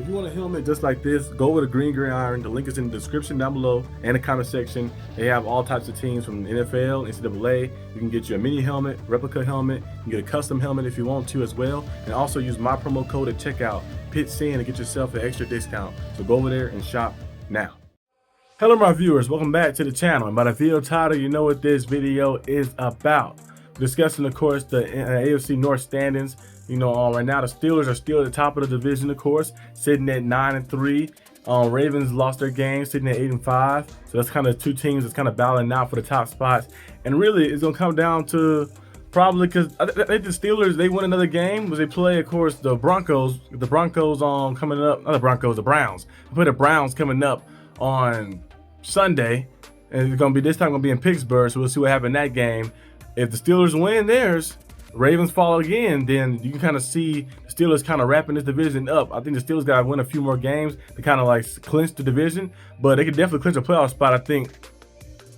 If you want a helmet just like this, go with a green iron. The link is in the description down below and the comment section. They have all types of teams from NFL, NCAA. You can get you a mini helmet, replica helmet. You can get a custom helmet if you want to as well. And also use my promo code at checkout, PITSIN, to get yourself an extra discount. So go over there and shop now. Hello my viewers, welcome back to the channel. And by the video title, you know what this video is about. We're discussing, of course, the AFC North standings. Right now the Steelers are still at the top of the division, of course, sitting at 9-3. Ravens lost their game, sitting at 8-5. So that's kind of two teams that's kind of battling out for the top spots. And really, it's gonna come down to probably because I think the Steelers, they win another game because they play, of course, the Broncos. The Broncos coming up, not the Broncos, the Browns. They play the Browns coming up on Sunday, and it's gonna be this time gonna be in Pittsburgh. So we'll see what happens in that game. If the Steelers win theirs, Ravens fall again, then you can kind of see the Steelers kind of wrapping this division up. I think the Steelers got to win a few more games to kind of like clinch the division, but they could definitely clinch a playoff spot. I think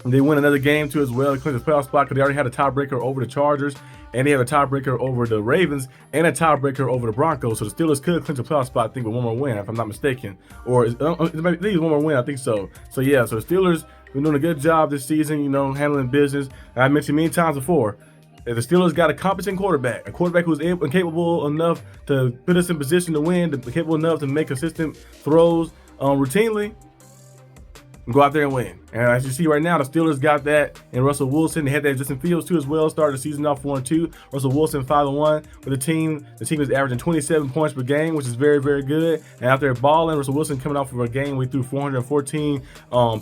they win another game too as well to clinch the playoff spot because they already had a tiebreaker over the Chargers, and they have a tiebreaker over the Ravens and a tiebreaker over the Broncos. So the Steelers could clinch a playoff spot, I think, with one more win, if I'm not mistaken. Or it might be one more win, I think so. So yeah, so the Steelers been doing a good job this season, handling business. I mentioned many times before, if the Steelers got a competent quarterback, a quarterback who's capable enough to put us in position to win, capable enough to make consistent throws routinely, and go out there and win. And as you see right now, the Steelers got that in Russell Wilson. They had that in Justin Fields too as well. Started the season off 4-2. Russell Wilson 5-1 with the team. The team is averaging 27 points per game, which is very, very good. And out there balling, Russell Wilson coming off of a game where he threw 414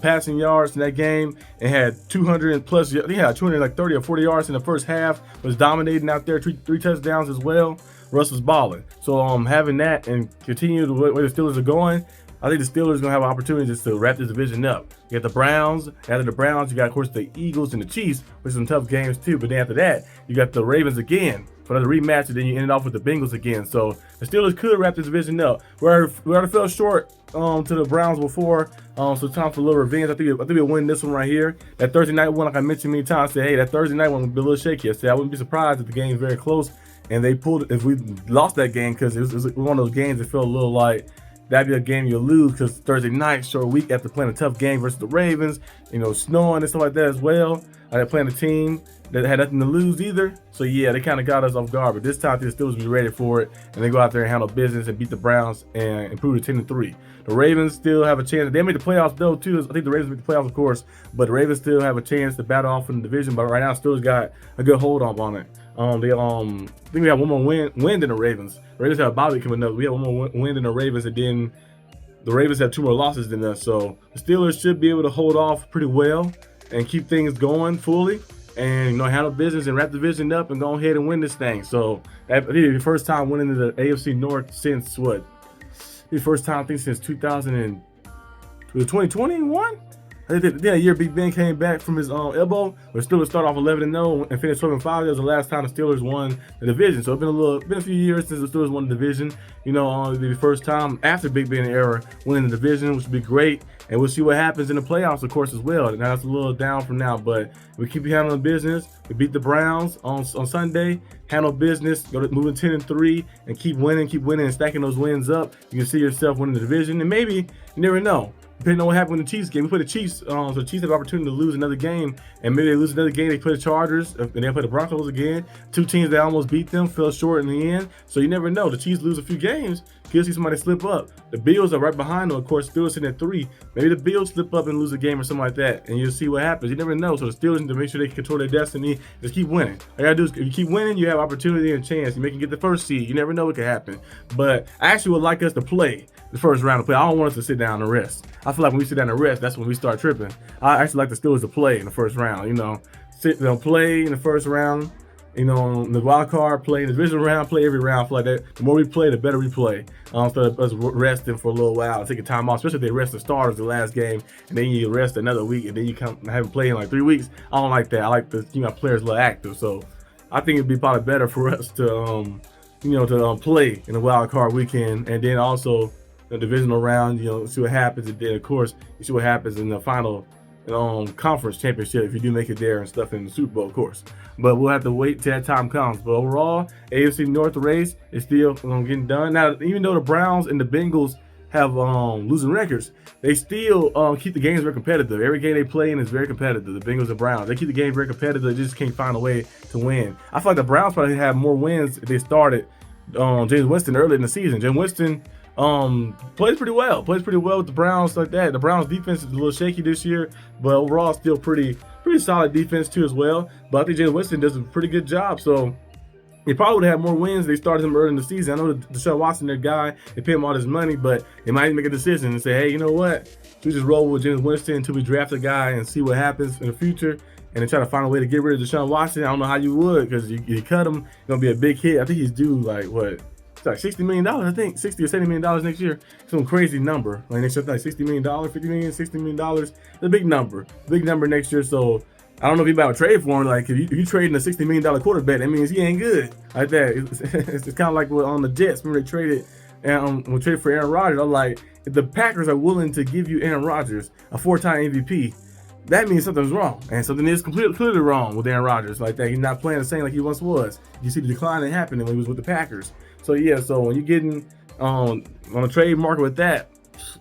passing yards in that game and had 200 plus. He had 230 or 40 yards in the first half. Was dominating out there, three touchdowns as well. Russ was balling. So having that and continue the way the Steelers are going, I think the Steelers are going to have opportunities to wrap this division up. You got the Browns. After the Browns, you got, of course, the Eagles and the Chiefs, which are some tough games too. But then after that, you got the Ravens again for another rematch, and then you end it off with the Bengals again. So the Steelers could wrap this division up. We already fell short to the Browns before, so time for a little revenge. I think we'll win this one right here. That Thursday night one, like I mentioned many times, I said, hey, that Thursday night one will be a little shaky. I said I wouldn't be surprised if the game's very close and they pulled if we lost that game, because it was one of those games that felt a little like that'd be a game you'll lose, because Thursday night, short week after playing a tough game versus the Ravens, snowing and stuff like that as well. They're playing a team that had nothing to lose either. So yeah, they kind of got us off guard. But this time, the Steelers be ready for it, and they go out there and handle business and beat the Browns and improve to 10-3. The Ravens still have a chance. They made the playoffs though too. I think the Ravens made the playoffs, of course, but the Ravens still have a chance to battle off in the division. But right now, Steelers got a good hold on it. I think we have one more win than the Ravens. The Ravens have a bye week coming up. We have one more win than the Ravens, and then the Ravens have two more losses than us. So the Steelers should be able to hold off pretty well and keep things going fully, and handle business and wrap the division up and go ahead and win this thing. So I think the first time winning the AFC North since what? The first time I think since 2021. I think that year Big Ben came back from his elbow, but Steelers start off 11-0 and finish 12-5. That was the last time the Steelers won the division. So it's been a few years since the Steelers won the division. It'll be the first time after Big Ben era winning the division, which would be great. And we'll see what happens in the playoffs, of course, as well. And that's a little down from now, but we keep handling business. We beat the Browns on Sunday, handle business, moving 10-3, and keep winning and stacking those wins up. You can see yourself winning the division, and maybe, you never know, depending on what happened in the Chiefs game. We play the Chiefs, so the Chiefs have the opportunity to lose another game, and maybe they lose another game. They play the Chargers, and they play the Broncos again. Two teams that almost beat them fell short in the end. So you never know. The Chiefs lose a few games, could see somebody slip up. The Bills are right behind them, of course, still sitting at 3. Maybe the Bills slip up and lose a game or something like that, and you'll see what happens. You never know. So the Steelers need to make sure they control their destiny. Just keep winning. All you gotta do is, if you keep winning, you have opportunity and chance. You may get the first seed. You never know what can happen. But I actually would like us to play the first round of play. I don't want us to sit down and rest. I feel like when we sit down and rest, that's when we start tripping. I actually like the Steelers to play in the first round. Play in the first round. The wild card, play in the division round, play every round. I feel like that. The more we play, the better we play. Instead of us resting for a little while, taking time off, especially if they rest the starters the last game, and then you rest another week, and then you haven't played in like 3 weeks. I don't like that. I like to keep my players a little active. So I think it'd be probably better for us to play in the wild card weekend, and then also the divisional round. See what happens, and then of course you see what happens in the final conference championship if you do make it there and stuff in the Super Bowl, of course. But we'll have to wait till that time comes. But overall, AFC North race is still getting done. Now, even though the Browns and the Bengals have losing records, they still keep the games very competitive. Every game they play in is very competitive. The Bengals and Browns, they keep the game very competitive. They just can't find a way to win. I feel like the Browns probably have more wins if they started James Winston early in the season. James Winston plays pretty well with the Browns like that. The Browns defense is a little shaky this year, but overall still pretty solid defense too as well. But I think James Winston does a pretty good job. So they probably would have more wins. They started him early in the season. I know Deshaun Watson, their guy, they pay him all this money, but they might make a decision and say, hey, you know what? We just roll with James Winston until we draft a guy and see what happens in the future. And then try to find a way to get rid of Deshaun Watson. I don't know how you would, because you cut him, it's gonna be a big hit. I think he's due like what? It's like $60 million, I think, $60 or $70 million next year. Some crazy number. Like next year, like $60 million, $50 million, $60 million. It's a big number next year. So I don't know if you about to trade for him. Like if you trading a $60 million quarterback, that means he ain't good like that. It's kind of like on the Jets. Remember they traded and we traded for Aaron Rodgers. I'm like, if the Packers are willing to give you Aaron Rodgers, a 4-time MVP, that means something's wrong, and something is clearly wrong with Aaron Rodgers like that. He's not playing the same like he once was. You see the decline that happened when he was with the Packers. So yeah, so when you're getting on a trade market with that,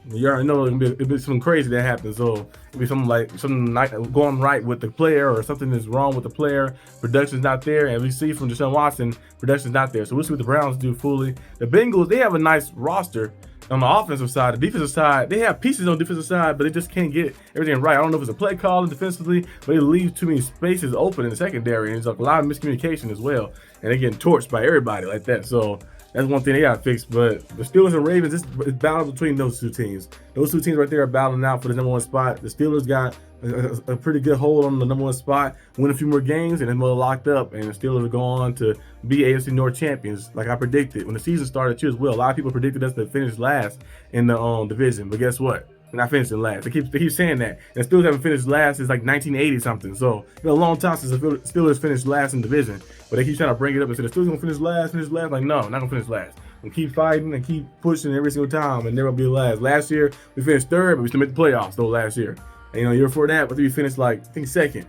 you already know it'll be something crazy that happens. So it'll be something like going right with the player, or something is wrong with the player. Production's not there, and we see from Deshaun Watson, production's not there. So we'll see what the Browns do fully. The Bengals, they have a nice roster on the offensive side. The defensive side, they have pieces on the defensive side, but they just can't get everything right. I don't know if it's a play calling defensively, but it leaves too many spaces open in the secondary, and there's a lot of miscommunication as well. And they're getting torched by everybody like that. So that's one thing they got to fix. But the Steelers and Ravens, it's battle between those two teams. Those two teams right there are battling out for the number one spot. The Steelers got a pretty good hold on the number one spot, win a few more games, and then more locked up. And the Steelers are going on to be AFC North champions, like I predicted when the season started too as well. A lot of people predicted us to finish last in the division, but guess what? We're not finishing last. They keep saying that. And the Steelers haven't finished last since like 1980 something. So it's been a long time since the Steelers finished last in the division. But they keep trying to bring it up and say the Steelers gonna finish last. Like, no, not gonna finish last. We keep fighting and keep pushing every single time, and never be last. Last year we finished third, but we still made the playoffs though last year. And year before that, I think we finished like second.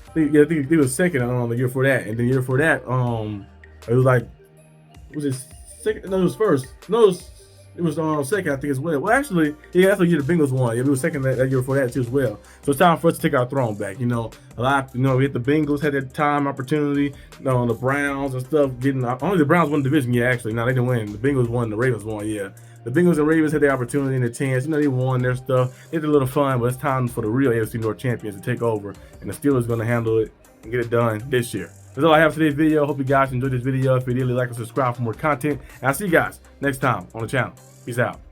I think it was second the year before that. And then the year before that, it was like, was it second? No, it was first. No, it was second, I think, as well. Well, actually, yeah, that's the year the Bengals won. Yeah, we were second that year before that too as well. So it's time for us to take our throne back. A lot. We hit the Bengals had that time opportunity. The Browns and stuff getting. Only the Browns won the division. Yeah, actually, no, they didn't win. The Bengals won. The Ravens won. Yeah, the Bengals and Ravens had the opportunity and the chance. They won their stuff. They had a little fun, but it's time for the real AFC North champions to take over, and the Steelers going to handle it and get it done this year. That's all I have for today's video. Hope you guys enjoyed this video. If you did, like and subscribe for more content. And I'll see you guys next time on the channel. Peace out.